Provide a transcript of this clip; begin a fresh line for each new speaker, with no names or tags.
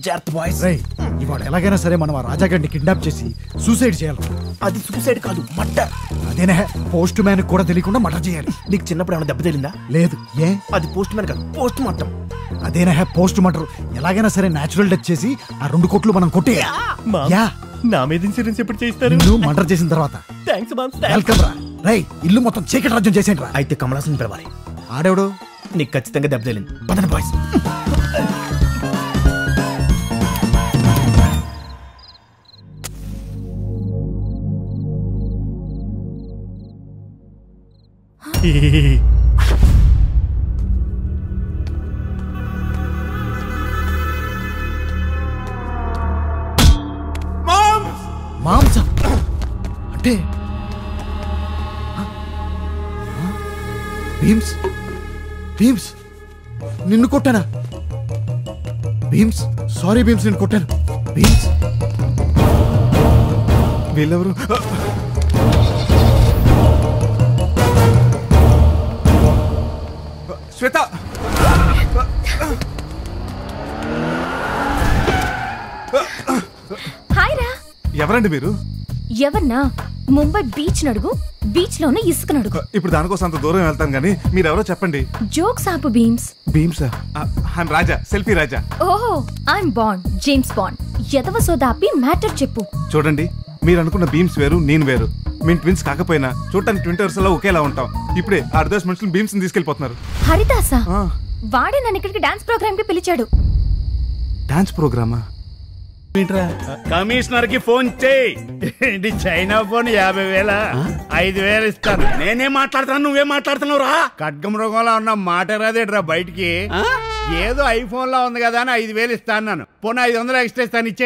జాగ్రత్త బాయ్స్.
ఇవాళ ఎలాగైనా సరే మనం ఆ రాజాగారిని కిడ్నాప్ చేసి సూసైడ్ చేయాలి.
అది సూసైడ్ కాదు, మర్డర్.
అదేనే, పోస్ట్ మ్యాన్ కూడా తెలియకుండా మర్డర్ చేయాలి.
నీకు చిన్నప్పుడు ఏమైనా దెబ్బ తగిలిందా?
లేదు. ఏ?
అది పోస్ట్ మ్యాన్ కాదు, పోస్ట్ మార్టం.
అదేనా పోస్ట్ మర్డర్. ఎలాగైనా సరే నేచురల్ డెత్ చేసి ఆ 2 కోట్లు మనం కొట్టేయాలి.
నా మీద ఇన్సూరెన్స్ ఎప్పుడు చేస్తారు?
నువ్వు మర్డర్ చేసిన తర్వాత. వెల్కమ్ రా. రై, ఇల్లు మొత్తం చీకటి రాజ్యం చేసేయండి రా.
అయితే కమలాసన్ పిలవాలి.
ఆడేవుడు?
నీకు ఖచ్చితంగా దెబ్బ తగిలింది. పదండి బాయ్స్.
మాంసం అంటే భీమ్స్. భీమ్స్ నిన్ను కొట్టానా? భీమ్స్ సారీ భీమ్స్, నిన్ను కొట్టాను. భీమ్స్
వీళ్ళెవరు? శ్వేత,
హాయ్ రా.
ఎవరండి మీరు?
ఎవన్నా? ముంబై బీచ్ నడుగు, బీచ్ లోనే ఇసుక నడుగు.
ఇప్పుడు దానికోసం అంత దూరం వెళ్తాను కానీ మీరెవరో చెప్పండి.
జోక్స్ ఆపు భీమ్స్.
భీమ్సా? ఐఎమ్ రాజా, సెల్ఫీ రాజా.
ఓహో, ఐఎమ్ బాండ్, జేమ్స్ బాండ్. ఎదవ సోదాపి మ్యాటర్ చెప్పు.
చూడండి, మీరు అనుకున్న భీమ్స్ వేరు, నేను వేరు. మేము ట్విన్స్ కాకపోయినా చూడటానికి ట్విన్ లో ఒకేలా ఉంటాం. ఇప్పుడే 6 మనుషులు భీమ్స్ తీసుకెళ్లిపోతున్నారు.
హరిదాసా? వాడే నన్ను ఇక్కడికి డాన్స్ ప్రోగ్రామ్ కి పిలిచాడు.
డాన్స్ ప్రోగ్రామా?
కమిషనర్ కి ఫోన్ చేయి. చైనా ఫోన్ 50,000, 5,000 ఇస్తాను.
నేనేం మాట్లాడుతున్నాను, నువ్వేం మాట్లాడుతున్నావు రా?
ఖడ్గమృగంలో ఉన్న మాట రాదేట్రా బయటికి. ఏదో ఐఫోన్ లో ఉంది కదా అని 5,000 ఇస్తాను. పోనీ 500 ఎక్స్ట్రా ఇస్తాను, ఇచ్చే.